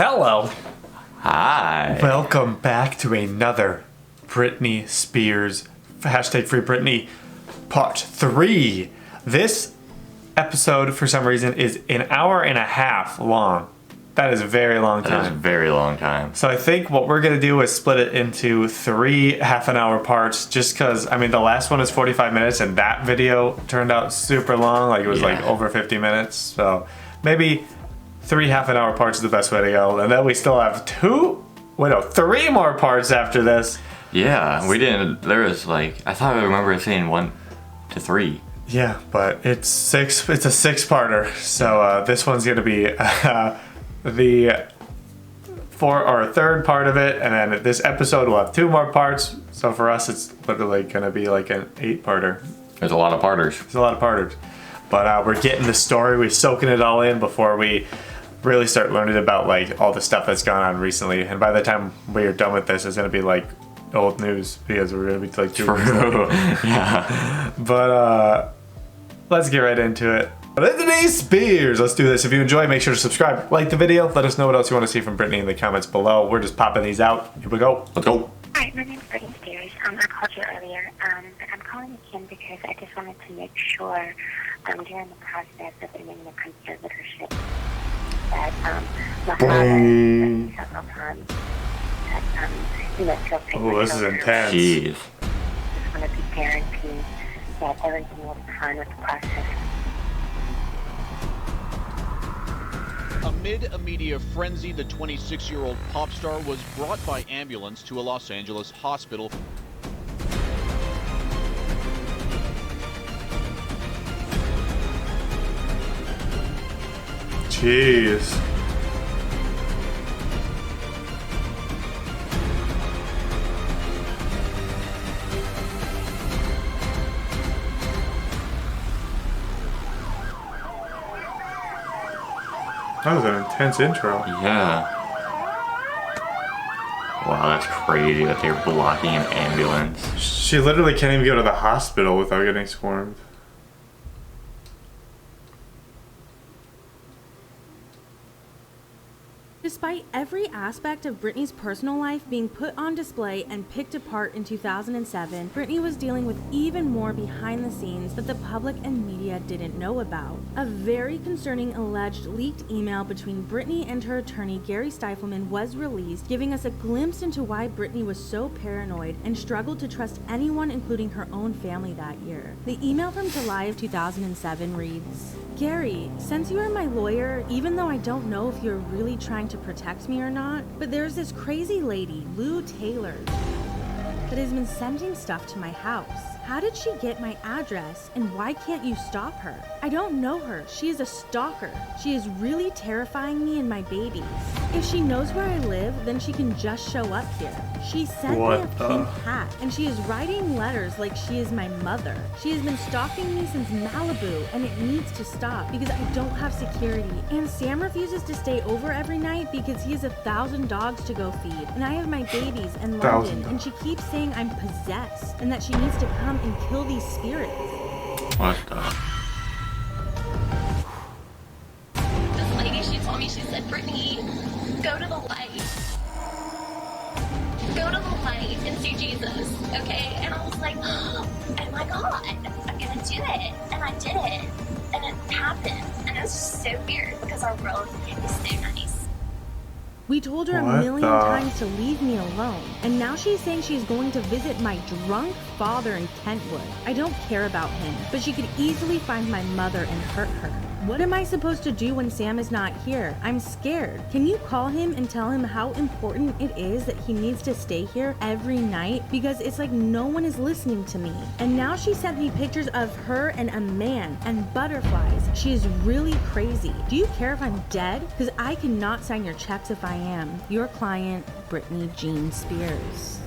Hello. Hi. Welcome back to another Britney Spears hashtag Free Britney Part 3. This episode, for some reason, is an hour and a half long. That is a very long time. That is a very long time. So I think what we're going to do is split it into 3 half-an-hour parts, just because, I mean, the last one is 45 minutes, and that video turned out super long. Like, it was like over 50 minutes. So maybe 3 half-an-hour parts is the best way to go. And then we still have 3 more parts after this. Yeah, we didn't. There was like, I thought I remember saying 1 to 3. Yeah, but it's 6. It's a 6-parter. So this one's going to be the third part of it, and then this episode will have 2 more parts. So for us, it's literally going to be like an 8-parter. There's a lot of parters. There's a lot of parters. But we're getting the story. We're soaking it all in before we really start learning about like all the stuff that's gone on recently. And by the time we're done with this, it's going to be like old news because we're going to be like 2 weeks later. Yeah. But let's get right into it. Britney Spears. Let's do this. If you enjoy, make sure to subscribe, like the video, let us know what else you want to see from Britney in the comments below. We're just popping these out. Here we go. Let's go. Hi, my name's Britney Spears. I called you earlier, but I'm calling again because I just wanted to make sure during the process of ending the conservatorship that my father several times that, still take Oh, this is intense. Jeez. just want to be guaranteed that everything will be fine with the process. Amid a media frenzy, the 26-year-old pop star was brought by ambulance to a Los Angeles hospital. Jeez. That was an intense intro. Yeah. Wow, that's crazy that they're blocking an ambulance. She literally can't even go to the hospital without getting swarmed. Despite every aspect of Britney's personal life being put on display and picked apart in 2007, Britney was dealing with even more behind the scenes that the public and media didn't know about. A very concerning alleged leaked email between Britney and her attorney Gary Stifelman was released, giving us a glimpse into why Britney was so paranoid and struggled to trust anyone, including her own family that year. The email from July of 2007 reads, "Gary, since you are my lawyer, even though I don't know if you're really trying to protect me or not, but there's this crazy lady, Lou Taylor, that has been sending stuff to my house. How did she get my address, and why can't you stop her? I don't know her. She is a stalker. She is really terrifying me and my babies. If she knows where I live, then she can just show up here. She sent me a pink hat, and she is writing letters like she is my mother. She has been stalking me since Malibu, and it needs to stop because I don't have security. And Sam refuses to stay over every night because he has 1,000 dogs to go feed, and I have my babies in London, and she keeps saying I'm possessed and that she needs to come and kill these spirits." What the? This lady, she told me, she said, "Britney, go to the light. Go to the light and see Jesus, okay?" And I was like, oh my God, I'm gonna do it. And I did it. And it happened. And it was just so weird because our world is so nice. We told her a million times to leave me alone, and now she's saying she's going to visit my drunk father in Kentwood. I don't care about him, but she could easily find my mother and hurt her. What am I supposed to do when Sam is not here? I'm scared. Can you call him and tell him how important it is that he needs to stay here every night? Because it's like no one is listening to me. And now she sent me pictures of her and a man and butterflies. She is really crazy. Do you care if I'm dead? Because I cannot sign your checks if I am. Your client, Britney Jean Spears.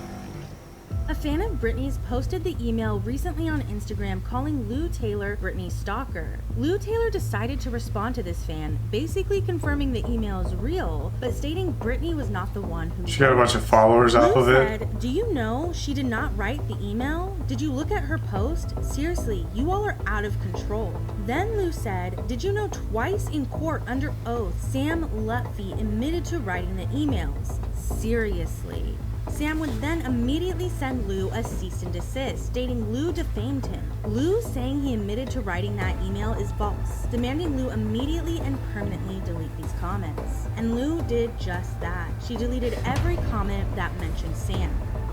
A fan of Britney's posted the email recently on Instagram calling Lou Taylor Britney's stalker. Lou Taylor decided to respond to this fan, basically confirming the email is real, but stating Britney was not the one who... She got a bunch of followers off of it. Said, "Do you know she did not write the email? Did you look at her post? Seriously, you all are out of control." Then Lou said, "Did you know twice in court under oath, Sam Lutfi admitted to writing the emails? Seriously." Sam would then immediately send Lou a cease and desist, stating Lou defamed him. Lou saying he admitted to writing that email is false, demanding Lou immediately and permanently delete these comments. And Lou did just that. She deleted every comment that mentioned Sam.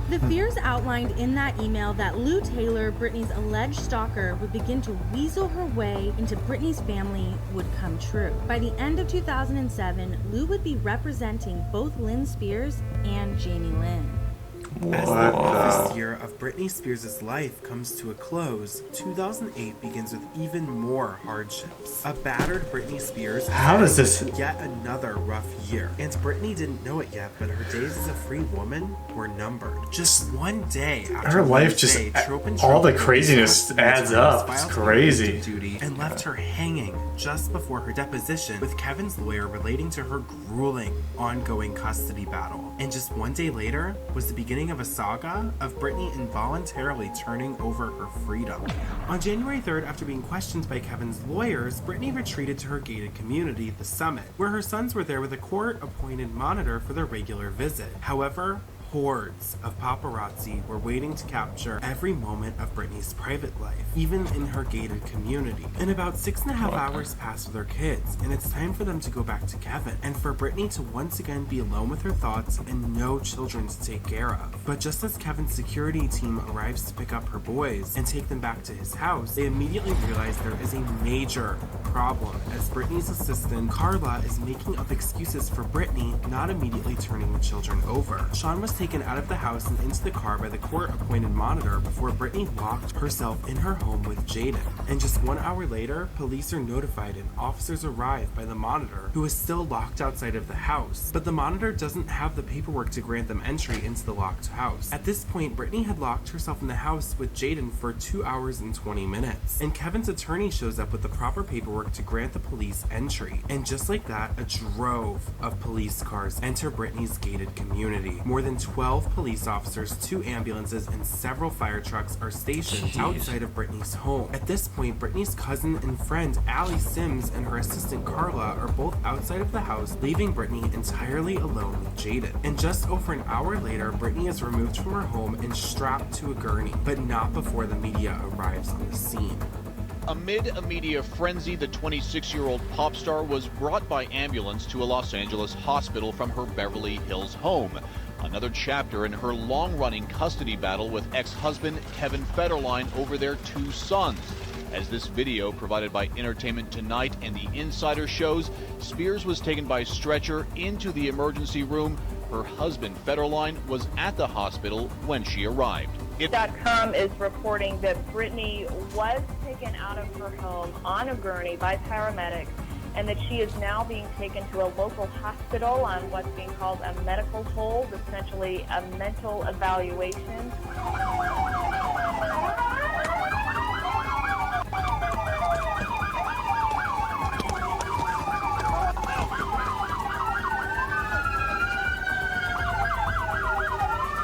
The fears outlined in that email that Lou Taylor, Britney's alleged stalker, would begin to weasel her way into Britney's family would come true. By the end of 2007, Lou would be representing both Lynn Spears and Jamie Lynn. As the first year of Britney Spears' life comes to a close, 2008 begins with even more hardships. A battered Britney Spears yet another rough year. And Britney didn't know it yet, but her days as a free woman were numbered. Just one day after her life Wednesday, all the craziness adds up. It's crazy. Duty and left her hanging just before her deposition with Kevin's lawyer relating to her grueling ongoing custody battle. And just one day later was the beginning of a saga of Britney involuntarily turning over her freedom. On January 3rd, after being questioned by Kevin's lawyers, Britney retreated to her gated community, The Summit, where her sons were there with a court-appointed monitor for their regular visit. However, hordes of paparazzi were waiting to capture every moment of Britney's private life, even in her gated community. And about 6.5 hours pass with her kids, and it's time for them to go back to Kevin, and for Britney to once again be alone with her thoughts and no children to take care of. But just as Kevin's security team arrives to pick up her boys and take them back to his house, they immediately realize there is a major problem, as Britney's assistant, Carla, is making up excuses for Britney not immediately turning the children over. Sean was taken out of the house and into the car by the court-appointed monitor before Britney locked herself in her home with Jaden. And just 1 hour later, police are notified and officers arrive by the monitor, who is still locked outside of the house. But the monitor doesn't have the paperwork to grant them entry into the locked house. At this point, Britney had locked herself in the house with Jaden for 2 hours and 20 minutes. And Kevin's attorney shows up with the proper paperwork to grant the police entry. And just like that, a drove of police cars enter Britney's gated community. More than 12 police officers, 2 ambulances, and several fire trucks are stationed outside of Britney's home. At this point, Britney's cousin and friend Allie Sims and her assistant Carla are both outside of the house, leaving Britney entirely alone with Jaden. And just over an hour later, Britney is removed from her home and strapped to a gurney, but not before the media arrives on the scene. Amid a media frenzy, the 26-year-old pop star was brought by ambulance to a Los Angeles hospital from her Beverly Hills home. Another chapter in her long-running custody battle with ex-husband Kevin Federline over their 2 sons. As this video provided by Entertainment Tonight and The Insider shows, Spears was taken by stretcher into the emergency room. Her husband Federline was at the hospital when she arrived. .com is reporting that Britney was taken out of her home on a gurney by paramedics, and that she is now being taken to a local hospital on what's being called a medical hold, essentially a mental evaluation.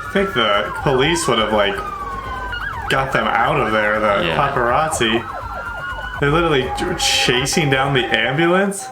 I think the police would have got them out of there, the paparazzi. They're literally chasing down the ambulance.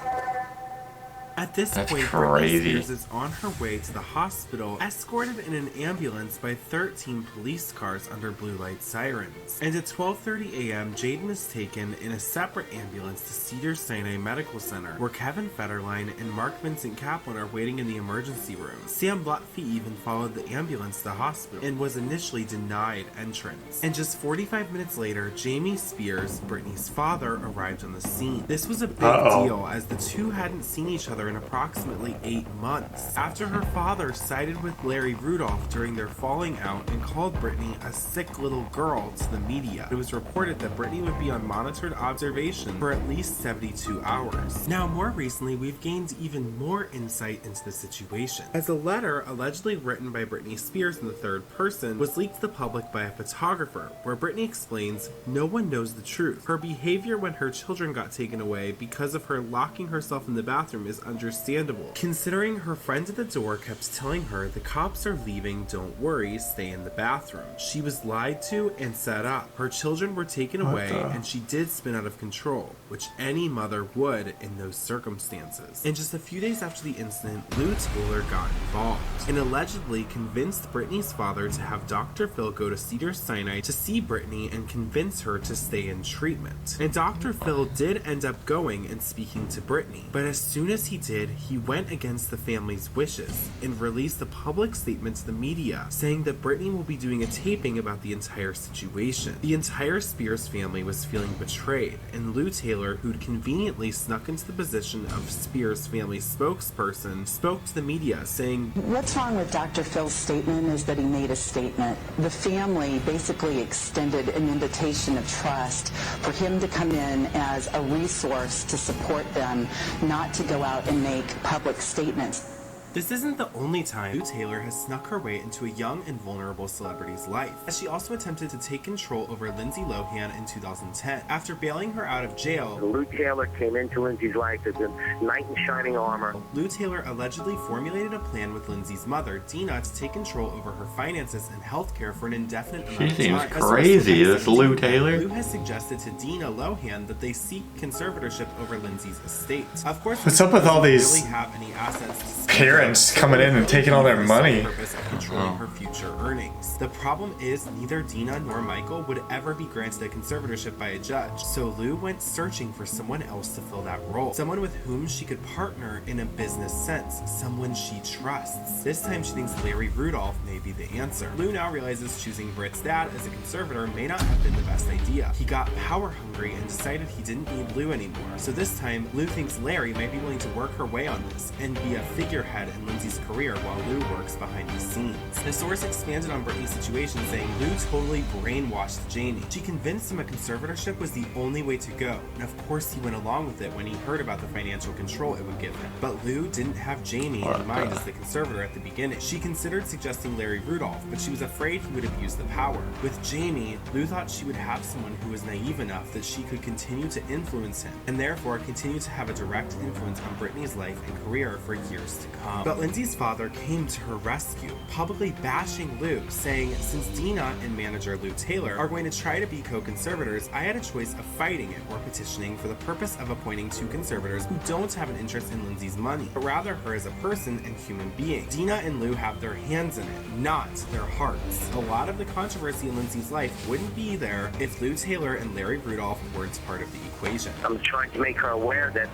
At this point, Britney Spears is on her way to the hospital, escorted in an ambulance by 13 police cars under blue light sirens. And at 12:30 a.m., Jaden is taken in a separate ambulance to Cedars-Sinai Medical Center, where Kevin Federline and Mark Vincent Kaplan are waiting in the emergency room. Sam Lutfi even followed the ambulance to the hospital and was initially denied entrance. And just 45 minutes later, Jamie Spears, Britney's father, arrived on the scene. This was a big deal, as the two hadn't seen each other in approximately 8 months, after her father sided with Larry Rudolph during their falling out and called Britney a sick little girl to the media. It was reported that Britney would be on monitored observation for at least 72 hours. Now, more recently, we've gained even more insight into the situation, as a letter allegedly written by Britney Spears in the third person was leaked to the public by a photographer, where Britney explains no one knows the truth. Her behavior when her children got taken away because of her locking herself in the bathroom is understandable, considering her friend at the door kept telling her the cops are leaving, don't worry, stay in the bathroom. She was lied to and set up. Her children were taken away and she did spin out of control, which any mother would in those circumstances. And just a few days after the incident, Lou Taylor got involved and allegedly convinced Britney's father to have Dr. Phil go to Cedars-Sinai to see Britney and convince her to stay in treatment. And Dr. Phil did end up going and speaking to Britney, but as soon as he did, he went against the family's wishes and released a public statement to the media saying that Britney will be doing a taping about the entire situation. The entire Spears family was feeling betrayed, and Lou Taylor, who'd conveniently snuck into the position of Spears family spokesperson, spoke to the media saying, "What's wrong with Dr. Phil's statement is that he made a statement. The family basically extended an invitation of trust for him to come in as a resource to support them, not to go out and make public statements." This isn't the only time Lou Taylor has snuck her way into a young and vulnerable celebrity's life, as she also attempted to take control over Lindsay Lohan in 2010. After bailing her out of jail, Lou Taylor came into Lindsay's life as a knight in shining armor. Lou Taylor allegedly formulated a plan with Lindsay's mother, Dina, to take control over her finances and healthcare for an indefinite amount of time. She seems crazy, this Lou Taylor. Lou has suggested to Dina Lohan that they seek conservatorship over Lindsay's estate. Of course, what's up with all these really have any assets to parents coming in and taking all their money? Purpose of controlling her future earnings. The problem is neither Dina nor Michael would ever be granted a conservatorship by a judge, so Lou went searching for someone else to fill that role, someone with whom she could partner in a business sense, someone she trusts. This time she thinks Larry Rudolph may be the answer. Lou now realizes choosing Britt's dad as a conservator may not have been the best idea. He got power hungry and decided he didn't need Lou anymore, so this time Lou thinks Larry might be willing to work her way on this and be a figurehead in Lindsay's career while Lou works behind the scenes. The source expanded on Britney's situation, saying Lou totally brainwashed Jamie. She convinced him a conservatorship was the only way to go, and of course he went along with it when he heard about the financial control it would give him. But Lou didn't have Jamie in mind as the conservator at the beginning. She considered suggesting Larry Rudolph, but she was afraid he would abuse the power. With Jamie, Lou thought she would have someone who was naive enough that she could continue to influence him, and therefore continue to have a direct influence on Britney's life and career for years to come. But Lindsay's father came to her rescue, publicly bashing Lou, saying, "Since Dina and manager Lou Taylor are going to try to be co-conservators, I had a choice of fighting it or petitioning for the purpose of appointing two conservators who don't have an interest in Lindsay's money, but rather her as a person and human being. Dina and Lou have their hands in it, not their hearts." A lot of the controversy in Lindsay's life wouldn't be there if Lou Taylor and Larry Rudolph weren't part of the equation. I'm trying to make her aware that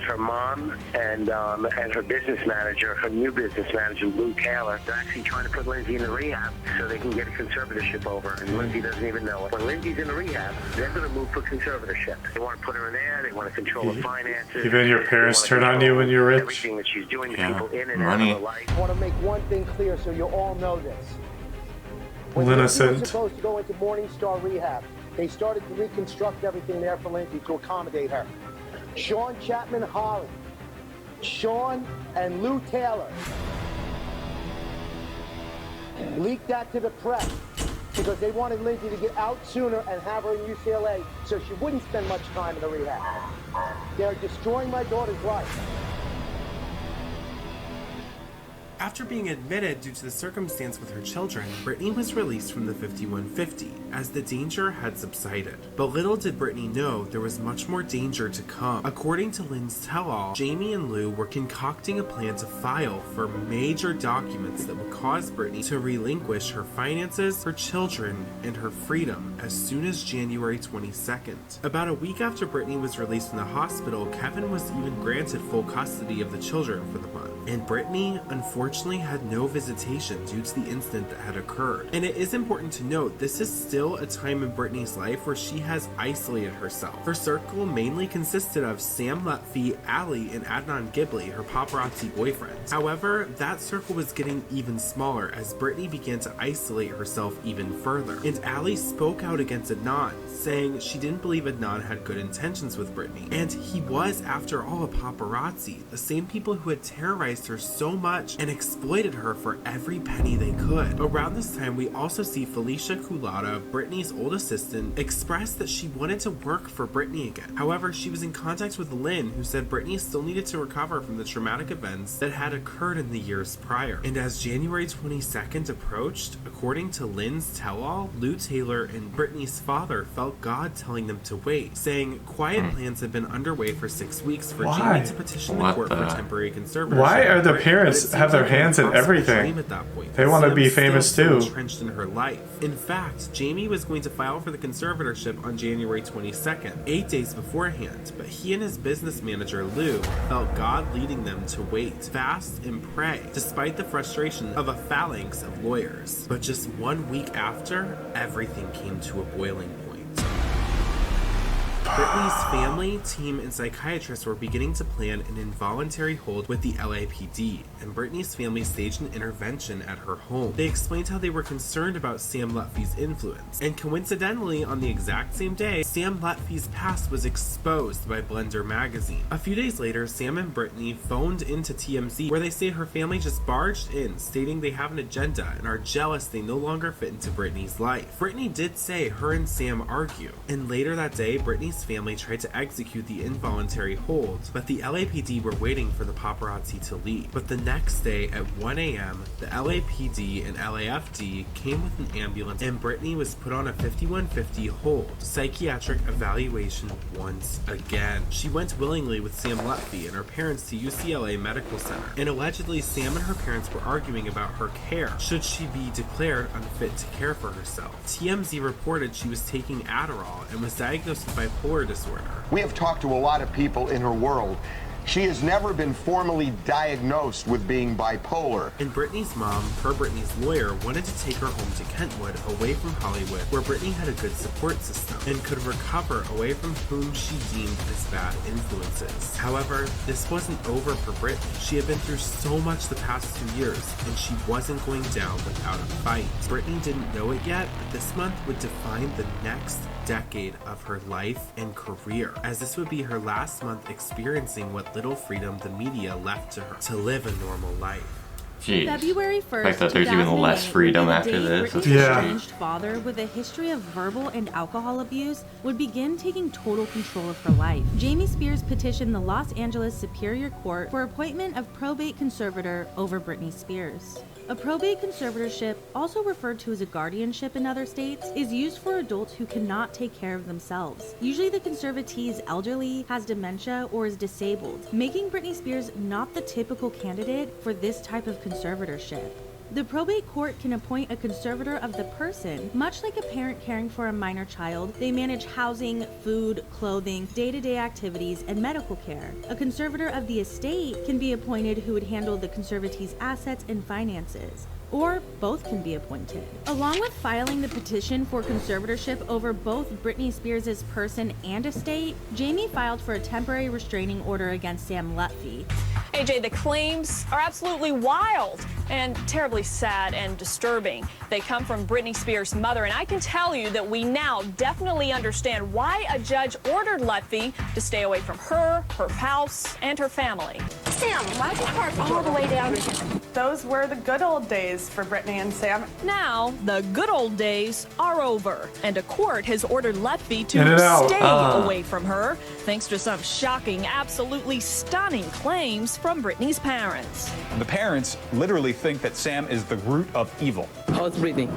her mom and her business manager, her new business manager, Lou Taylor, they're actually trying to put Lindsay in the rehab so they can get a conservatorship over, and Lindsay doesn't even know it. When Lindsay's in the rehab, they're going to move for conservatorship. They want to put her in there, they want to control the finances. Even your parents turn on you when you're rich? Everything that she's doing to people in and out of her life. I want to make one thing clear so you all know this. When Lindsay Lindsay was supposed to go into Morningstar Rehab, they started to reconstruct everything there for Lindsay to accommodate her. Sean Chapman Holly, Sean and Lou Taylor leaked that to the press because they wanted Lindsay to get out sooner and have her in UCLA so she wouldn't spend much time in the rehab. They're destroying my daughter's life. After being admitted due to the circumstance with her children, Britney was released from the 5150 as the danger had subsided. But little did Britney know there was much more danger to come. According to Lynn's tell-all, Jamie and Lou were concocting a plan to file for major documents that would cause Britney to relinquish her finances, her children, and her freedom as soon as January 22nd. About a week after Britney was released from the hospital, Kevin was even granted full custody of the children for the month. and Britney unfortunately had no visitation due to the incident that had occurred. And it is important to note, this is still a time in Britney's life where she has isolated herself. Her circle mainly consisted of Sam Lutfi, Ali, and Adnan Ghibli, her paparazzi boyfriends. However, that circle was getting even smaller as Britney began to isolate herself even further. And Ali spoke out against Adnan, saying she didn't believe Adnan had good intentions with Britney. And he was, after all, a paparazzi, the same people who had terrorized her so much and exploited her for every penny they could. Around this time, we also see Felicia Culotta, Britney's old assistant, express that she wanted to work for Britney again. However, she was in contact with Lynn, who said Britney still needed to recover from the traumatic events that had occurred in the years prior. And as January 22nd approached, according to Lynn's tell-all, Lou Taylor and Britney's father felt God telling them to wait, saying quiet plans had been underway for 6 weeks for Jamie to petition the court for temporary conservatorship. Why are the parents have their hands in everything? At that point, they want to be famous too. Entrenched in her life. In fact, Jamie was going to file for the conservatorship on January 22nd, 8 days beforehand, but he and his business manager Lou felt God leading them to wait, fast, and pray, despite the frustration of a phalanx of lawyers. But just 1 week after, everything came to a boiling point. Britney's family, team, and psychiatrists were beginning to plan an involuntary hold with the LAPD, and Britney's family staged an intervention at her home. They explained how they were concerned about Sam Lutfi's influence, and coincidentally, on the exact same day, Sam Lutfi's past was exposed by Blender magazine. A few days later, Sam and Britney phoned into TMZ, where they say her family just barged in, stating they have an agenda and are jealous they no longer fit into Britney's life. Britney did say her and Sam argue, and later that day, Britney's family tried to execute the involuntary hold, but the LAPD were waiting for the paparazzi to leave. But the next day at 1 a.m., the LAPD and LAFD came with an ambulance and Britney was put on a 5150 hold, psychiatric evaluation once again. She went willingly with Sam Lutfi and her parents to UCLA Medical Center, and allegedly Sam and her parents were arguing about her care. Should she be declared unfit to care for herself? TMZ reported she was taking Adderall and was diagnosed with bipolar disorder. We have talked to a lot of people in her world. She has never been formally diagnosed with being bipolar. And Britney's mom, per Britney's lawyer, wanted to take her home to Kentwood, away from Hollywood, where Britney had a good support system and could recover away from whom she deemed as bad influences. However, this wasn't over for Britney. She had been through so much the past 2 years, and she wasn't going down without a fight. Britney didn't know it yet, but this month would define the next decade of her life and career, as this would be her last month experiencing what little freedom the media left to her to live a normal life. Jeez. February 1st, like that there's even less freedom after this. Britney's estranged father with a history of verbal and alcohol abuse would begin taking total control of her life. Jamie Spears petitioned the Los Angeles Superior Court for appointment of probate conservator over Britney Spears. A probate conservatorship, also referred to as a guardianship in other states, is used for adults who cannot take care of themselves. Usually the conservatee is elderly, has dementia, or is disabled, making Britney Spears not the typical candidate for this type of conservatorship. The probate court can appoint a conservator of the person. Much like a parent caring for a minor child, they manage housing, food, clothing, day-to-day activities, and medical care. A conservator of the estate can be appointed who would handle the conservatee's assets and finances, or both can be appointed. Along with filing the petition for conservatorship over both Britney Spears' person and estate, Jamie filed for a temporary restraining order against Sam Lutfi. AJ, the claims are absolutely wild and terribly sad and disturbing. They come from Britney Spears' mother, and I can tell you that we now definitely understand why a judge ordered Lutfi to stay away from her, her house, and her family. Sam, why'd you park all the way down here? Those were the good old days for Britney and Sam. Now, the good old days are over, and a court has ordered Lutfi to stay away from her, thanks to some shocking, absolutely stunning claims from Britney's parents. The parents literally think that Sam is the root of evil. How's Britney?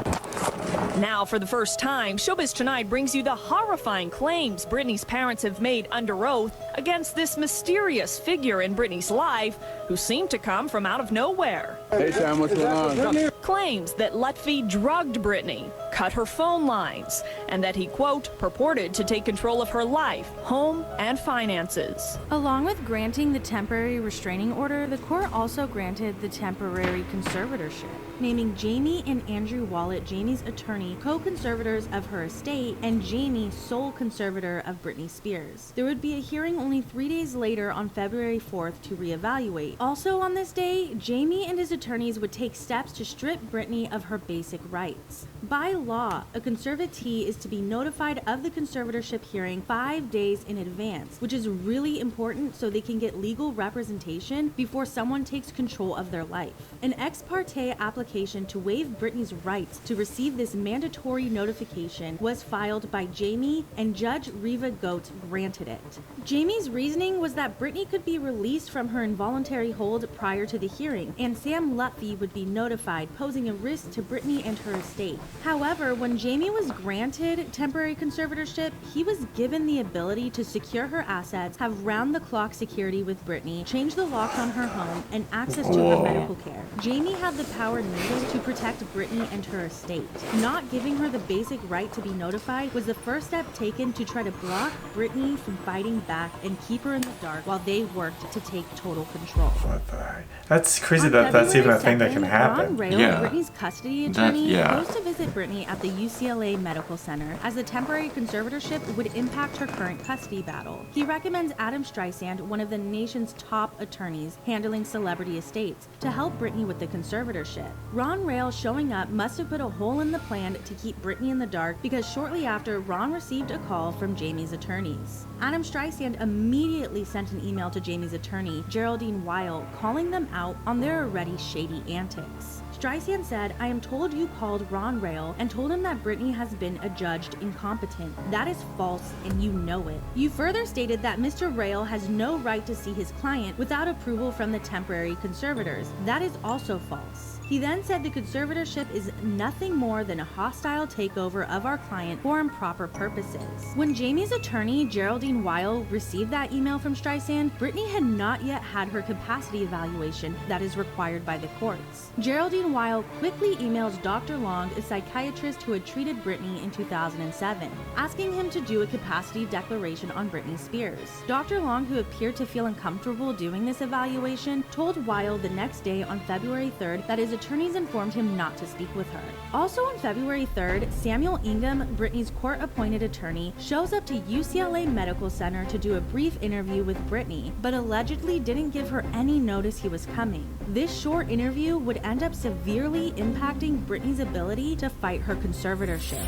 Now, for the first time, Showbiz Tonight brings you the horrifying claims Britney's parents have made under oath against this mysterious figure in Britney's life who seemed to come from out of nowhere. Hey, Sam, what's going on? claims that Lutfi drugged Britney, cut her phone lines, and that he, quote, purported to take control of her life, home, and finances. Along with granting the temporary restraining order, the court also granted the temporary conservatorship, naming Jamie and Andrew Wallet, Jamie's attorney, co-conservators of her estate, and Jamie sole conservator of Britney Spears. There would be a hearing only 3 days later on February 4th to reevaluate. Also on this day, Jamie and his attorneys would take steps to strip Britney of her basic rights. By law, a conservatee is to be notified of the conservatorship hearing 5 days in advance, which is really important so they can get legal representation before someone takes control of their life. An ex parte application to waive Britney's rights to receive this mandatory notification was filed by Jamie, and Judge Reva Goetz granted it. Jamie's reasoning was that Britney could be released from her involuntary hold prior to the hearing, and Sam Lutfi would be notified, posing a risk to Britney and her estate. However, when Jamie was granted temporary conservatorship, he was given the ability to secure her assets, have round-the-clock security with Britney, change the locks on her home, and access to her medical care. Jamie had the power needed to protect Britney and her estate. Not giving her the basic right to be notified was the first step taken to try to block Britney from fighting back and keep her in the dark while they worked to take total control. What the heck? That's crazy that that's even a thing that can happen. Ron Rail, Britney's custody attorney, goes to visit Britney at the UCLA Medical Center, as the temporary conservatorship would impact her current custody battle. He recommends Adam Streisand, one of the nation's top attorneys handling celebrity estates, to help Britney with the conservatorship. Ron Rail showing up must have put a hole in the plan to keep Britney in the dark, because shortly after, Ron received a call from Jamie's attorneys. Adam Streisand immediately sent an email to Jamie's attorney, Geraldine Weil, calling them out on their already shady antics. Streisand said, "I am told you called Ron Rail and told him that Britney has been adjudged incompetent. That is false, and you know it. You further stated that Mr. Rail has no right to see his client without approval from the temporary conservators. That is also false." He then said the conservatorship is nothing more than a hostile takeover of our client for improper purposes. When Jamie's attorney, Geraldine Weil, received that email from Streisand, Britney had not yet had her capacity evaluation that is required by the courts. Geraldine Weil quickly emails Dr. Long, a psychiatrist who had treated Britney in 2007, asking him to do a capacity declaration on Britney Spears. Dr. Long, who appeared to feel uncomfortable doing this evaluation, told Weil the next day on February 3rd that his attorneys informed him not to speak with her. Also on February 3rd, Samuel Ingham, Britney's court-appointed attorney, shows up to UCLA Medical Center to do a brief interview with Britney, but allegedly didn't give her any notice he was coming. This short interview would end up severely impacting Britney's ability to fight her conservatorship.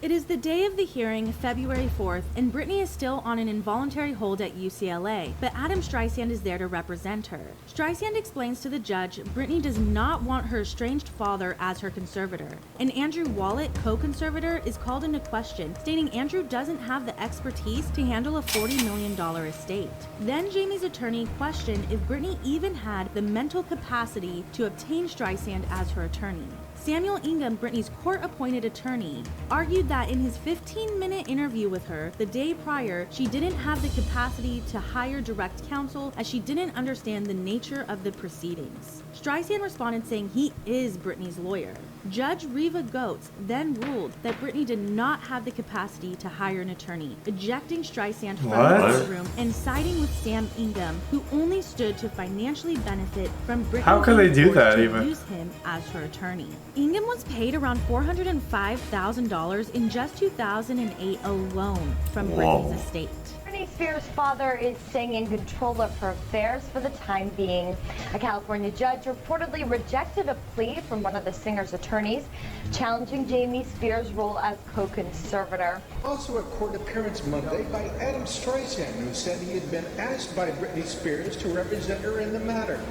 It is the day of the hearing, February 4th, and Britney is still on an involuntary hold at UCLA, but Adam Streisand is there to represent her. Streisand explains to the judge Britney does not want her estranged father as her conservator, and Andrew Wallet, co-conservator, is called into question, stating Andrew doesn't have the expertise to handle a $40 million estate. Then Jamie's attorney questioned if Britney even had the mental capacity to obtain Streisand as her attorney. Samuel Ingham, Britney's court-appointed attorney, argued that in his 15-minute interview with her the day prior, she didn't have the capacity to hire direct counsel as she didn't understand the nature of the proceedings. Streisand responded saying he is Britney's lawyer. Judge Reva Goetz then ruled that Britney did not have the capacity to hire an attorney, ejecting Streisand from the courtroom and siding with Sam Ingham, who only stood to financially benefit from Britney. How could they do that even? Use him as her attorney. Ingham was paid around $405,000 in just 2008 alone from Britney's estate. Britney Spears' father is staying in control of her affairs for the time being. A California judge reportedly rejected a plea from one of the singer's attorneys, challenging Jamie Spears' role as co-conservator. Also a court appearance Monday by Adam Streisand, who said he had been asked by Britney Spears to represent her in the matter.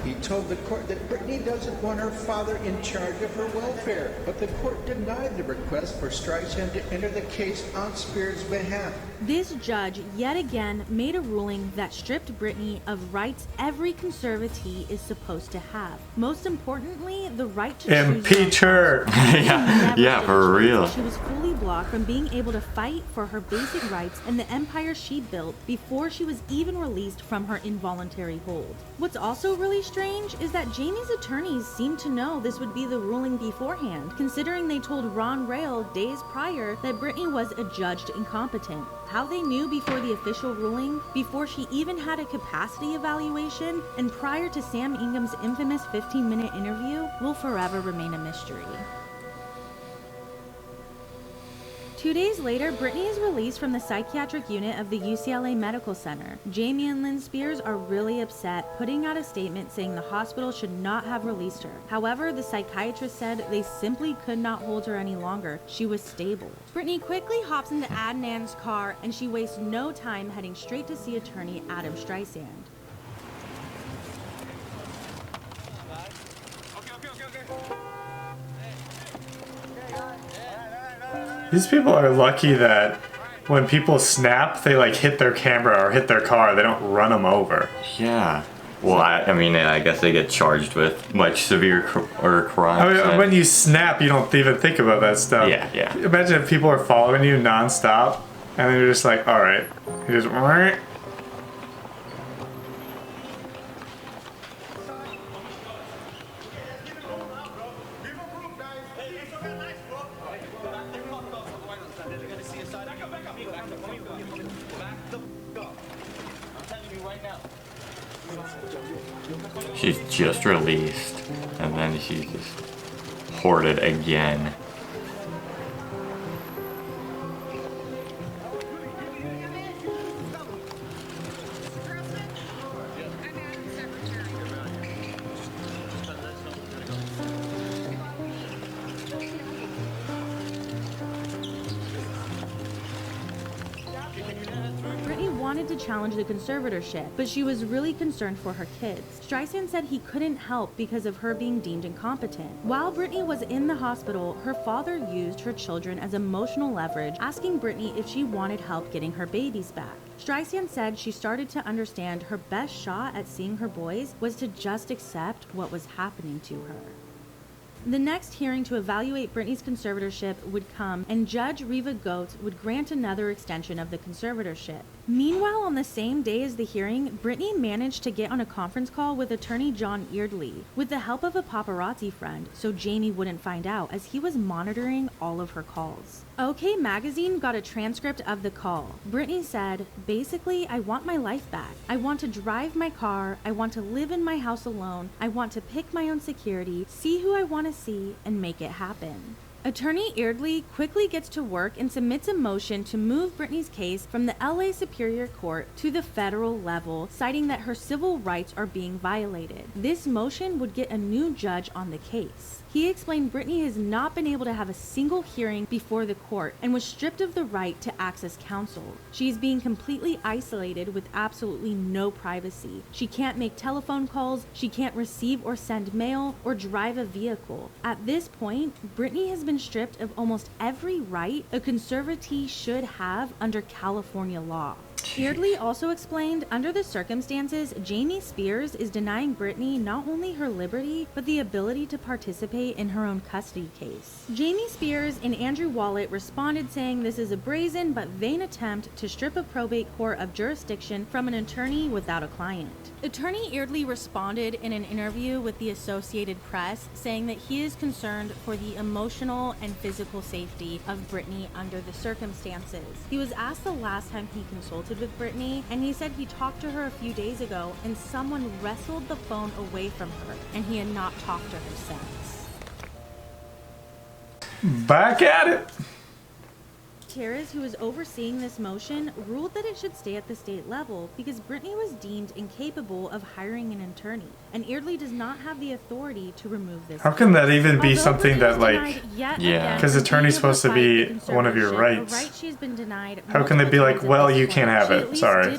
He told the court that Britney doesn't want her father in charge of her welfare, but the court denied the request for Streisand to enter the case on Spears' behalf. This judge yet again made a ruling that stripped Britney of rights every conservatee is supposed to have. Most importantly, the right to impeach her. Yeah, for real. She was fully blocked from being able to fight for her basic rights and the empire she built before she was even released from her involuntary hold. What's also really strange is that Jamie's attorneys seemed to know this would be the ruling beforehand, considering they told Ron Rail days prior that Britney was adjudged incompetent. How they knew before the official ruling, before she even had a capacity evaluation, and prior to Sam Ingham's infamous 15-minute interview will forever remain a mystery. 2 days later, Britney is released from the psychiatric unit of the UCLA Medical Center. Jamie and Lynn Spears are really upset, putting out a statement saying the hospital should not have released her. However, the psychiatrist said they simply could not hold her any longer. She was stable. Britney quickly hops into Adnan's car, and she wastes no time heading straight to see attorney Adam Streisand. These people are lucky that when people snap, they like hit their camera or hit their car. They don't run them over. Yeah. Well, I mean, I guess they get charged with much severe crimes. I mean, when you snap, you don't even think about that stuff. Yeah, yeah. Imagine if people are following you nonstop, and then you're just like, all right, you just. She's just released, and then she's just hoarded again. Wanted to challenge the conservatorship, but she was really concerned for her kids. Streisand said he couldn't help because of her being deemed incompetent. While Britney was in the hospital, her father used her children as emotional leverage, asking Britney if she wanted help getting her babies back. Streisand said she started to understand her best shot at seeing her boys was to just accept what was happening to her. The next hearing to evaluate Britney's conservatorship would come, and Judge Reva Goetz would grant another extension of the conservatorship. Meanwhile, on the same day as the hearing, Britney managed to get on a conference call with attorney John Eardley with the help of a paparazzi friend, so Jamie wouldn't find out, as he was monitoring all of her calls. OK Magazine got a transcript of the call. Britney said, "Basically, I want my life back. I want to drive my car. I want to live in my house alone. I want to pick my own security, see who I want to see, and make it happen." Attorney Eardley quickly gets to work and submits a motion to move Britney's case from the LA Superior Court to the federal level, citing that her civil rights are being violated. This motion would get a new judge on the case. He explained Britney has not been able to have a single hearing before the court and was stripped of the right to access counsel. She is being completely isolated with absolutely no privacy. She can't make telephone calls, she can't receive or send mail, or drive a vehicle. At this point, Britney has been stripped of almost every right a conservatee should have under California law. Eardley also explained, under the circumstances, Jamie Spears is denying Britney not only her liberty, but the ability to participate in her own custody case. Jamie Spears and Andrew Wallet responded saying this is a brazen but vain attempt to strip a probate court of jurisdiction from an attorney without a client. Attorney Eardley responded in an interview with the Associated Press, saying that he is concerned for the emotional and physical safety of Britney under the circumstances. He was asked the last time he consulted with Britney, and he said he talked to her a few days ago and someone wrestled the phone away from her, and he had not talked to her since. Back at it! Terez, who was overseeing this motion, ruled that it should stay at the state level because Britney was deemed incapable of hiring an attorney, and Eardley does not have the authority to remove this. How can that even be Although something Britney that, was like, denied yeah, because attorney's supposed to be one of your rights. A right she's been denied. How can they be like, well, you can't have it, sorry.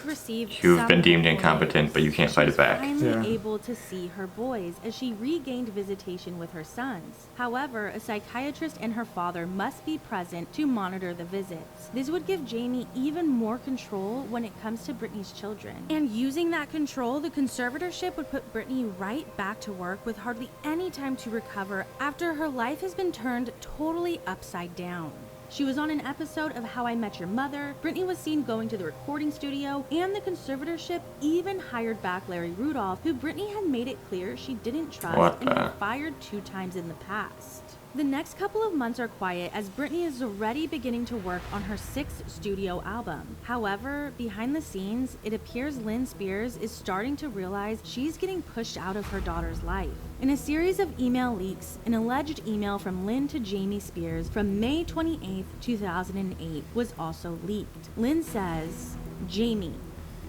You've been deemed incompetent, but you can't fight it back. Finally able to see her boys as she regained visitation with her sons. However, a psychiatrist and her father must be present to monitor the visit. visits. This would give Jamie even more control when it comes to Britney's children. And using that control, the conservatorship would put Britney right back to work with hardly any time to recover after her life has been turned totally upside down. She was on an episode of How I Met Your Mother, Britney was seen going to the recording studio, and the conservatorship even hired back Larry Rudolph, who Britney had made it clear she didn't trust and had fired 2 times in the past. The next couple of months are quiet as Britney is already beginning to work on her 6th studio album. However, behind the scenes, it appears Lynn Spears is starting to realize she's getting pushed out of her daughter's life. In a series of email leaks, an alleged email from Lynn to Jamie Spears from May 28, 2008 was also leaked. Lynn says, "Jamie,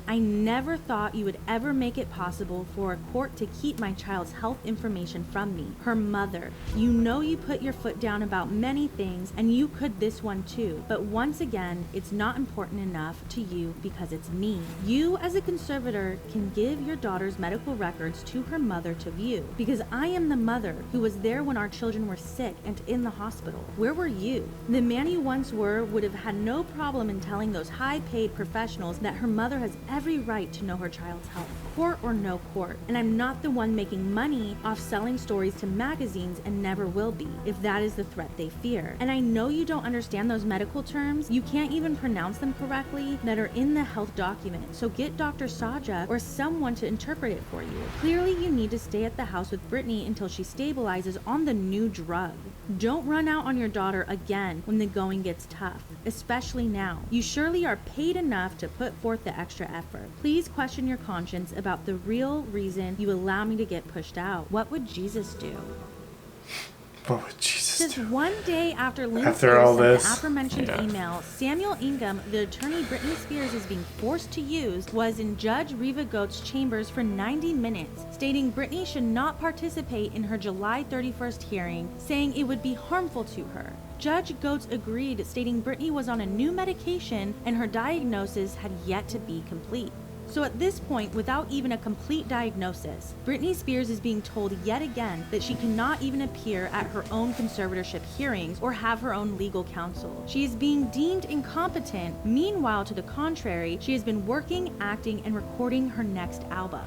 I never thought you would ever make it possible for a court to keep my child's health information from me. Her mother. You know you put your foot down about many things, and you could this one too. But once again, it's not important enough to you because it's me. You, as a conservator, can give your daughter's medical records to her mother to view, because I am the mother who was there when our children were sick and in the hospital. Where were you? The man you once were would have had no problem in telling those high-paid professionals that her mother has every right to know her child's health, court or no court. And I'm not the one making money off selling stories to magazines and never will be, if that is the threat they fear. And I know you don't understand those medical terms, you can't even pronounce them correctly, that are in the health document, so get Dr. Saja or someone to interpret it for you. Clearly you need to stay at the house with Britney until she stabilizes on the new drug. Don't run out on your daughter again when the going gets tough, especially now. You surely are paid enough to put forth the extra effort. Please question your conscience about the real reason you allow me to get pushed out. What would Jesus do?" What would Jesus Just do? one day after Lynn After all Spears sent this? the aforementioned email, Samuel Ingham, the attorney Britney Spears is being forced to use, was in Judge Reva Goet's chambers for 90 minutes, stating Britney should not participate in her July 31st hearing, saying it would be harmful to her. Judge Goetz agreed, stating Britney was on a new medication and her diagnosis had yet to be complete. So at this point, without even a complete diagnosis, Britney Spears is being told yet again that she cannot even appear at her own conservatorship hearings or have her own legal counsel. She is being deemed incompetent. Meanwhile, to the contrary, she has been working, acting, and recording her next album.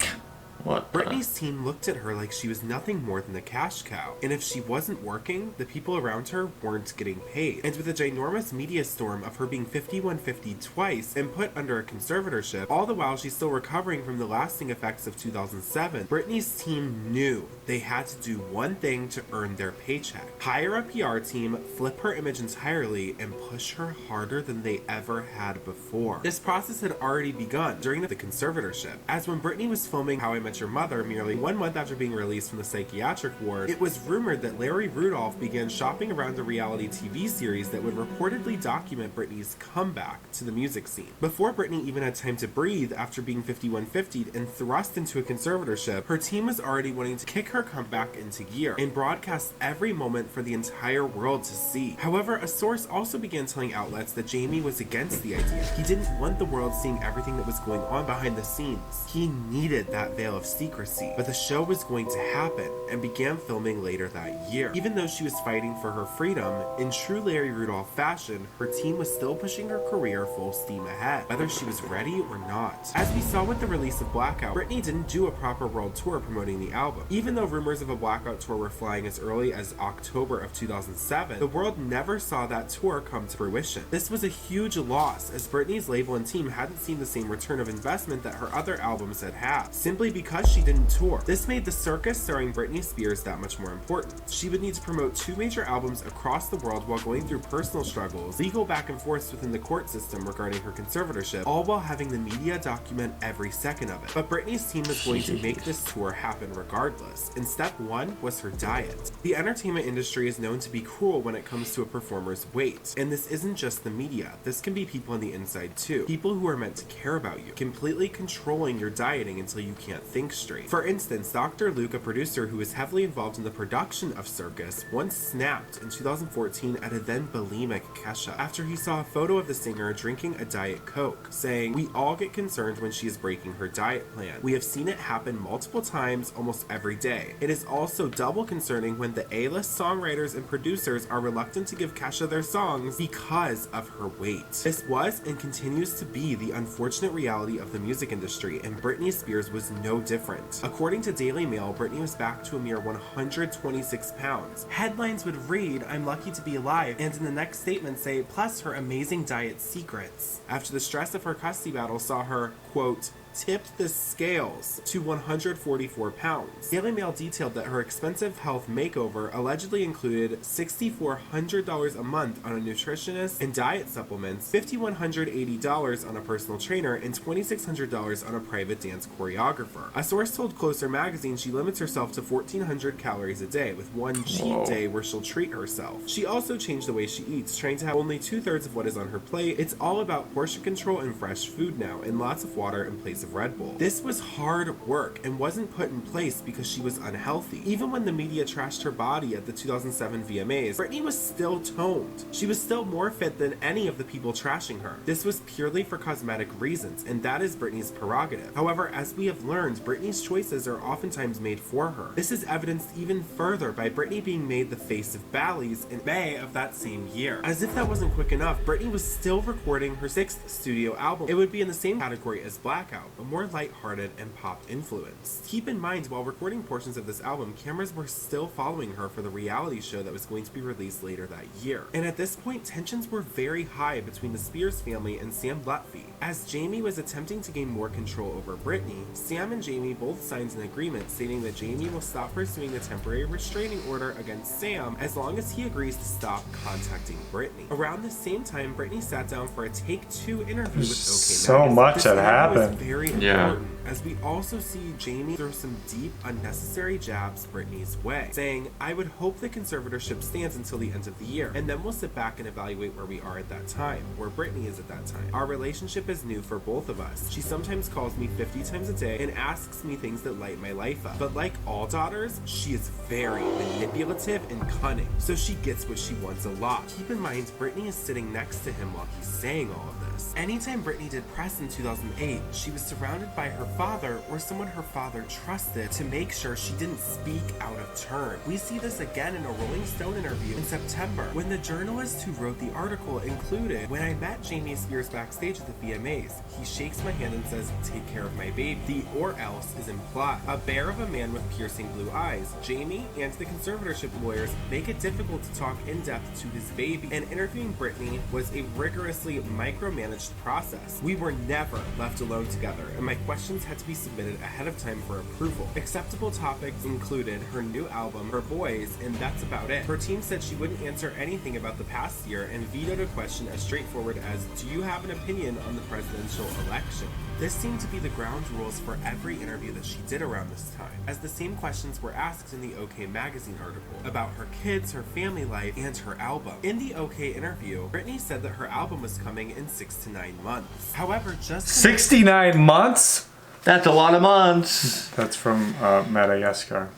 Britney's team looked at her like she was nothing more than a cash cow. And if she wasn't working, the people around her weren't getting paid. And with a ginormous media storm of her being 5150 twice and put under a conservatorship, all the while she's still recovering from the lasting effects of 2007, Britney's team knew they had to do one thing to earn their paycheck. Hire a PR team, flip her image entirely, and push her harder than they ever had before. This process had already begun during the conservatorship, as when Britney was filming How I Met Your Mother merely 1 month after being released from the psychiatric ward, it was rumored that Larry Rudolph began shopping around a reality TV series that would reportedly document Britney's comeback to the music scene. Before Britney even had time to breathe after being 5150'd and thrust into a conservatorship, her team was already wanting to kick her comeback into gear and broadcast every moment for the entire world to see. However, a source also began telling outlets that Jamie was against the idea. He didn't want the world seeing everything that was going on behind the scenes. He needed that veil of secrecy, but the show was going to happen and began filming later that year. Even though she was fighting for her freedom, in true Larry Rudolph fashion, her team was still pushing her career full steam ahead, whether she was ready or not. As we saw with the release of Blackout, Britney didn't do a proper world tour promoting the album. Even though rumors of a Blackout tour were flying as early as October of 2007, the world never saw that tour come to fruition. This was a huge loss, as Britney's label and team hadn't seen the same return of investment that her other albums had had, simply because she didn't tour. This made the circus starring Britney Spears that much more important. She would need to promote 2 major albums across the world while going through personal struggles, legal back and forth within the court system regarding her conservatorship, all while having the media document every second of it. But Britney's team was going to make this tour happen regardless, and step 1 was her diet. The entertainment industry is known to be cruel when it comes to a performer's weight, and this isn't just the media. This can be people on the inside too. People who are meant to care about you, completely controlling your dieting until you can't think Bank Street. For instance, Dr. Luke, a producer who was heavily involved in the production of Circus, once snapped in 2014 at a then bulimic Kesha after he saw a photo of the singer drinking a Diet Coke, saying, "We all get concerned when she is breaking her diet plan. We have seen it happen multiple times almost every day. It is also double concerning when the A-list songwriters and producers are reluctant to give Kesha their songs because of her weight." This was and continues to be the unfortunate reality of the music industry, and Britney Spears was no different. According to Daily Mail, Britney was back to a mere 126 pounds. Headlines would read, "I'm lucky to be alive," and in the next statement say, "plus her amazing diet secrets," after the stress of her custody battle saw her, quote, tipped the scales to 144 pounds. Daily Mail detailed that her expensive health makeover allegedly included $6,400 a month on a nutritionist and diet supplements, $5,180 on a personal trainer, and $2,600 on a private dance choreographer. A source told Closer magazine she limits herself to 1,400 calories a day, with one cheat day where she'll treat herself. She also changed the way she eats, trying to have only 2/3 of what is on her plate. It's all about portion control and fresh food now, and lots of water in place of Red Bull. This was hard work and wasn't put in place because she was unhealthy. Even when the media trashed her body at the 2007 VMAs, Britney was still toned. She was still more fit than any of the people trashing her. This was purely for cosmetic reasons, and that is Britney's prerogative. However, as we have learned, Britney's choices are oftentimes made for her. This is evidenced even further by Britney being made the face of Bally's in May of that same year. As if that wasn't quick enough, Britney was still recording her 6th studio album. It would be in the same category as Blackout, but more lighthearted and pop influenced. Keep in mind, while recording portions of this album, cameras were still following her for the reality show that was going to be released later that year. And at this point, tensions were very high between the Spears family and Sam Lutfi. As Jamie was attempting to gain more control over Britney, Sam and Jamie both signed an agreement stating that Jamie will stop pursuing the temporary restraining order against Sam as long as he agrees to stop contacting Britney. Around the same time, Britney sat down for a Take-Two interview with OK So Magazine. much had This happened. was very important, as we also see Jamie throw some deep, unnecessary jabs Britney's way, saying, "I would hope the conservatorship stands until the end of the year, and then we'll sit back and evaluate where we are at that time, where Britney is at that time. Our relationship is new for both of us. She sometimes calls me 50 times a day and asks me things that light my life up. But like all daughters, she is very manipulative and cunning, so she gets what she wants a lot." Keep in mind, Britney is sitting next to him while he's saying all of this. Anytime Britney did press in 2008, she was surrounded by her father or someone her father trusted to make sure she didn't speak out of turn. We see this again in a Rolling Stone interview in September, when the journalist who wrote the article included, "When I met Jamie Spears backstage at the VMAs, he shakes my hand and says, 'Take care of my baby.' The 'or else' is implied. A bear of a man with piercing blue eyes. Jamie and the conservatorship lawyers make it difficult to talk in depth to his baby, and interviewing Britney was a rigorously micromanaged process. We were never left alone together, and my questions had to be submitted ahead of time for approval. Acceptable topics included her new album, her boys, and that's about it. Her team said she wouldn't answer anything about the past year and vetoed a question as straightforward as, 'Do you have an opinion on the presidential election?' This seemed to be the ground rules for every interview that she did around this time, as the same questions were asked in the OK Magazine article about her kids, her family life, and her album. In the OK interview, Britney said that her album was coming in 6 to 9 months. However, just 69 months? That's a lot of months. That's from Madagascar.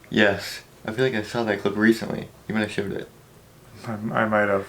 Yes. I feel like I saw that clip recently. You might have showed it. I might have.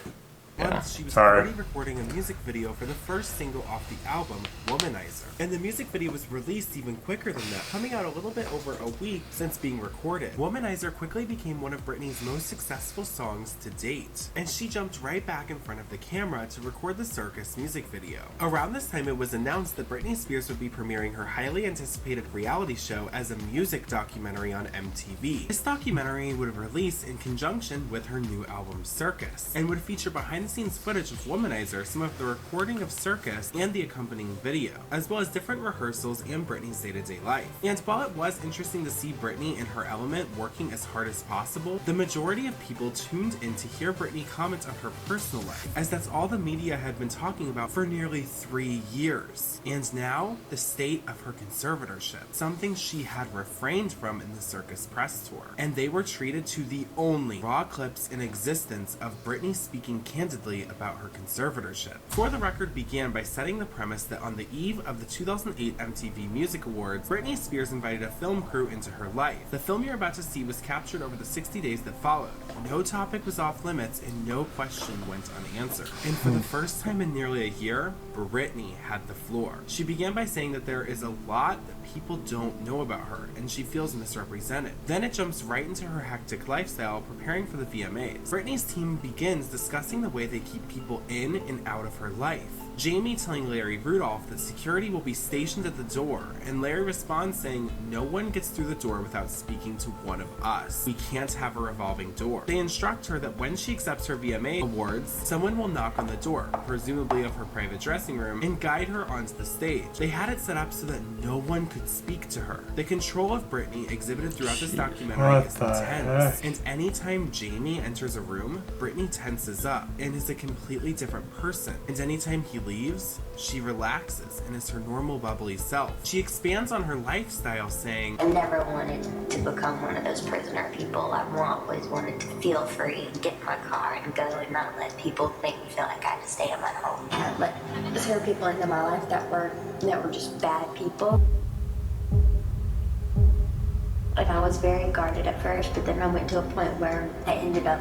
Once she was already recording a music video for the first single off the album, Womanizer. And the music video was released even quicker than that, coming out a little bit over a week since being recorded. Womanizer quickly became one of Britney's most successful songs to date, and she jumped right back in front of the camera to record the Circus music video. Around this time, it was announced that Britney Spears would be premiering her highly anticipated reality show as a music documentary on MTV. This documentary would release in conjunction with her new album, Circus, and would feature behind-the-scenes footage of Womanizer, some of the recording of Circus, and the accompanying video, as well as different rehearsals and Britney's day-to-day life. And while it was interesting to see Britney in her element working as hard as possible, the majority of people tuned in to hear Britney comment on her personal life, as that's all the media had been talking about for nearly 3 years. And now, the state of her conservatorship, something she had refrained from in the Circus press tour. And they were treated to the only raw clips in existence of Britney speaking candidly candidly about her conservatorship. For the Record began by setting the premise that on the eve of the 2008 MTV Music Awards, Britney Spears invited a film crew into her life. The film you're about to see was captured over the 60 days that followed. No topic was off limits and no question went unanswered. And for the first time in nearly a year, Britney had the floor. She began by saying that there is a lot that people don't know about her and she feels misrepresented. Then it jumps right into her hectic lifestyle preparing for the VMAs. Britney's team begins discussing the way they keep people in and out of her life. Jamie telling Larry Rudolph that security will be stationed at the door, and Larry responds saying, "No one gets through the door without speaking to one of us. We can't have a revolving door." They instruct her that when she accepts her VMA awards, someone will knock on the door, presumably of her private dressing room, and guide her onto the stage. They had it set up so that no one could speak to her. The control of Britney exhibited throughout this documentary is intense, and anytime Jamie enters a room, Britney tenses up and is a completely different person, and anytime he leaves, she relaxes and is her normal bubbly self. She expands on her lifestyle saying, I never wanted to become one of those prisoner people. I've always wanted to feel free, get in my car and go and not let people make me feel like I had to stay in my home. I let certain people into my life that were just bad people. Like I was very guarded at first, but then I went to a point where I ended up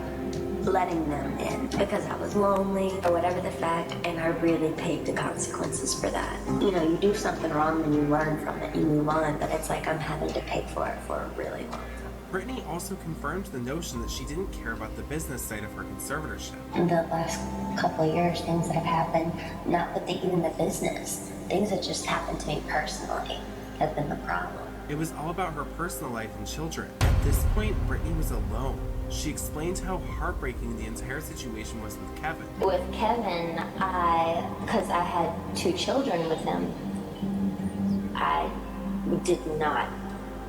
letting them in because I was lonely or whatever the fact, and I really paid the consequences for that. You know, you do something wrong and you learn from it, you move on, but it's like I'm having to pay for it for a really long time. Britney also confirmed the notion that she didn't care about the business side of her conservatorship. In the last couple of years, things that have happened, not with even the business, things that just happened to me personally have been the problem. It was all about her personal life and children. At this point, Britney was alone. She explained how heartbreaking the entire situation was with Kevin. With Kevin, because I had 2 children with him, I did not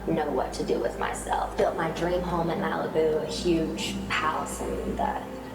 know what to do with myself. Built my dream home in Malibu, a huge house and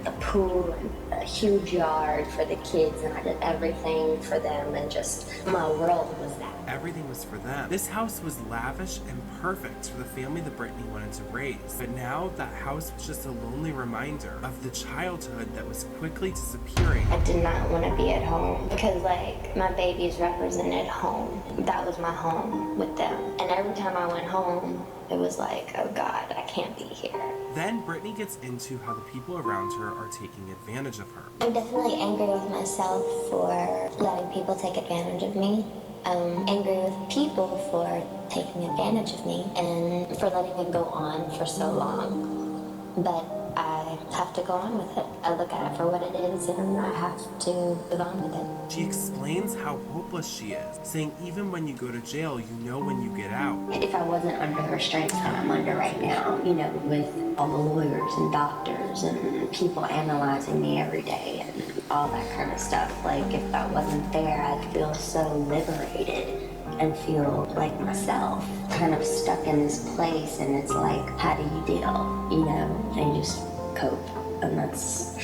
the pool and a huge yard for the kids, and I did everything for them, and just my world was that. Everything was for them. This house was lavish and perfect for the family that Britney wanted to raise. But now that house was just a lonely reminder of the childhood that was quickly disappearing. I did not want to be at home because like my babies represented home. That was my home with them. And every time I went home, it was like, oh God, I can't be here. Then Britney gets into how the people around her are taking advantage of her. I'm definitely angry with myself for letting people take advantage of me. I'm angry with people for taking advantage of me and for letting it go on for so long. But I have to go on with it. I look at it for what it is and I have to move on with it. She explains how hopeless she is, saying even when you go to jail, you know when you get out. If I wasn't under the restraints that I'm under right now, you know, with all the lawyers and doctors and people analyzing me every day and all that kind of stuff, like if that wasn't there, I'd feel so liberated and feel like myself, kind of stuck in this place, and it's like, how do you deal, you know, and you just cope, and that's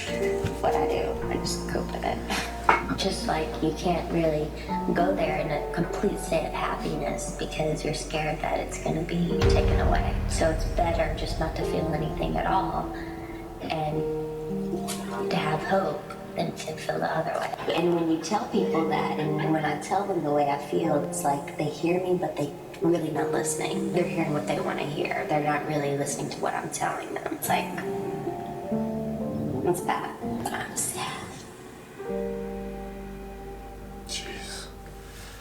what I do, I just cope with it. Just like you can't really go there in a complete state of happiness because you're scared that it's going to be taken away. So it's better just not to feel anything at all and to have hope than to feel the other way. And when you tell people that, and when I tell them the way I feel, it's like they hear me, but they really not listening. They're hearing what they want to hear. They're not really listening to what I'm telling them. It's like, it's bad. I'm sad.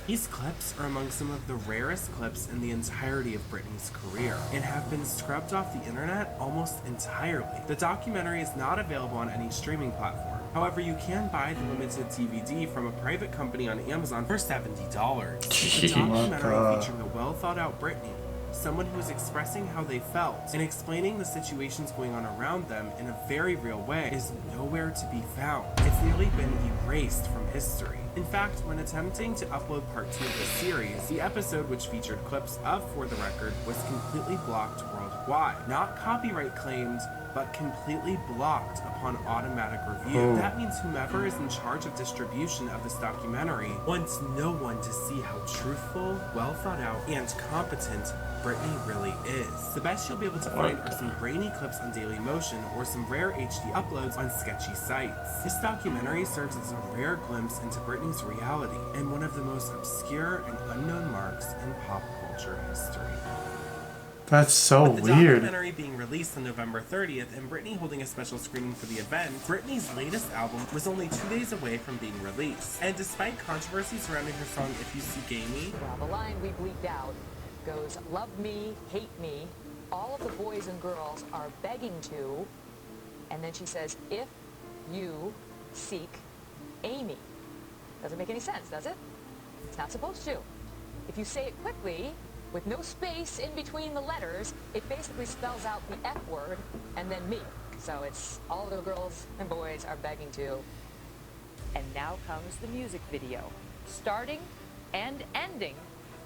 These clips are among some of the rarest clips in the entirety of Britney's career and have been scrubbed off the internet almost entirely. The documentary is not available on any streaming platform. However, you can buy the limited DVD from a private company on Amazon for $70. It's a documentary featuring a well-thought-out Britney, someone who is expressing how they felt and explaining the situations going on around them in a very real way is nowhere to be found. It's nearly been erased from history. In fact, when attempting to upload part 2 of the series, the episode which featured clips of For the Record was completely blocked worldwide. Not copyright claimed, but completely blocked upon automatic review. That means whomever is in charge of distribution of this documentary wants no one to see how truthful, well thought out, and competent Britney really is. The best you'll be able to find are some grainy clips on Dailymotion or some rare HD uploads on sketchy sites. This documentary serves as a rare glimpse into Britney's reality and one of the most obscure and unknown marks in pop culture history. That's so With the weird. documentary being released on November 30th and Britney holding a special screening for the event, Britney's latest album was only 2 days away from being released. And despite controversy surrounding her song If You See Gay Me, well, the line we bleeped out goes, love me, hate me, all of the boys and girls are begging to, and then she says, if you seek Amy. Doesn't make any sense, does it? It's not supposed to. If you say it quickly, with no space in between the letters, it basically spells out the F word and then me. So it's all the girls and boys are begging to. And now comes the music video, starting and ending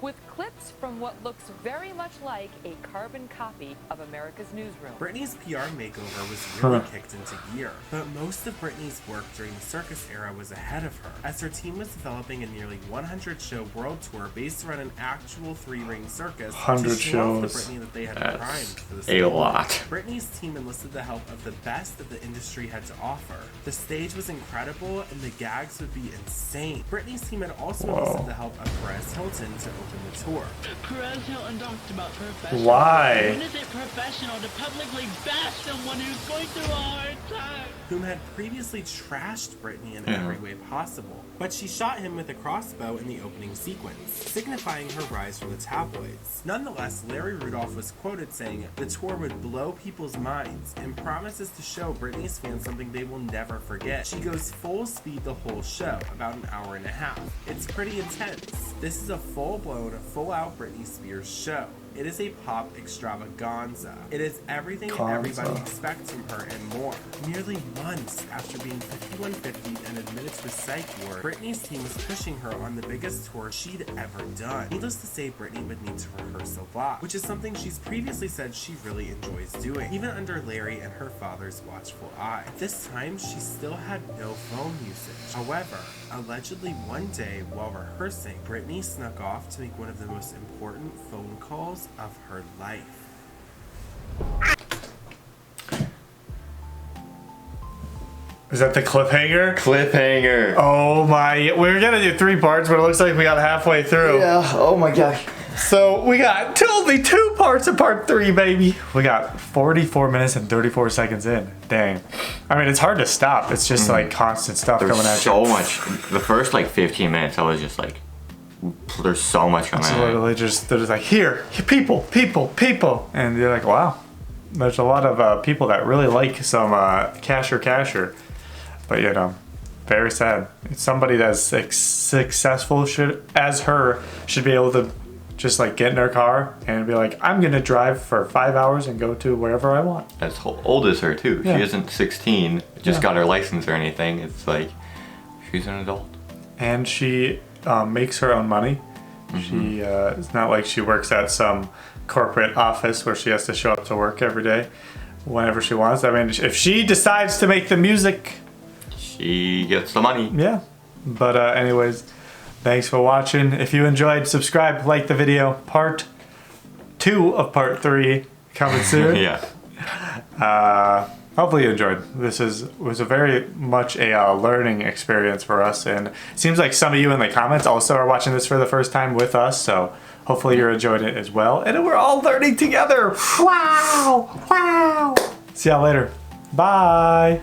with clips from what looks very much like a carbon copy of America's Newsroom. Britney's PR makeover was really kicked into gear, but most of Britney's work during the circus era was ahead of her, as her team was developing a nearly 100-show world tour based around an actual 3-ring circus 100 to show off shows. the Britney that they had That's primed for the a stage. lot. Britney's team enlisted the help of the best that the industry had to offer. The stage was incredible and the gags would be insane. Britney's team had also enlisted the help of Perez Hilton to open the tour. Perez Hilton talked about professional. Why? When is it professional to publicly bash someone who's going through a hard time? Whom had previously trashed Britney in every way possible. But she shot him with a crossbow in the opening sequence, signifying her rise from the tabloids. Nonetheless, Larry Rudolph was quoted saying, the tour would blow people's minds and promises to show Britney's fans something they will never forget. She goes full speed the whole show, about an hour and a half. It's pretty intense. This is a full-blown, full-out Britney Spears show. It is a pop extravaganza. It is everything everybody expects from her and more. Nearly months after being 5150 and admitted to a psych ward, Britney's team was pushing her on the biggest tour she'd ever done. Needless to say, Britney would need to rehearse a lot, which is something she's previously said she really enjoys doing, even under Larry and her father's watchful eye. At this time, she still had no phone usage. However, allegedly one day while rehearsing, Britney snuck off to make one of the most important phone calls of her life. Is that the cliffhanger? Cliffhanger. Oh my, we were gonna do 3 parts, but it looks like we got halfway through. Yeah, oh my gosh. So we got only 2 parts of part 3, baby. We got 44 minutes and 34 seconds in. Dang. I mean, it's hard to stop. It's just like constant stuff coming at you. So much. The first like 15 minutes, I was just like, there's so much coming It's at literally just, they're just like, here, people. And you're like, wow. There's a lot of people that really like some casher. But you know, very sad. It's somebody that's successful as her should be able to just like get in her car and be like, I'm gonna drive for 5 hours and go to wherever I want. As old as her too. Yeah. She isn't 16, just got her license or anything. It's like, she's an adult. And she makes her own money. She it's not like she works at some corporate office where she has to show up to work every day whenever she wants. I mean, if she decides to make the music, she gets the money. Yeah. But anyways, thanks for watching. If you enjoyed, subscribe, like the video. Part 2 of part 3 coming soon. Yeah. Hopefully you enjoyed. This was a very much a learning experience for us, and it seems like some of you in the comments also are watching this for the first time with us, so hopefully you're enjoying it as well. And we're all learning together. Wow! See y'all later. Bye!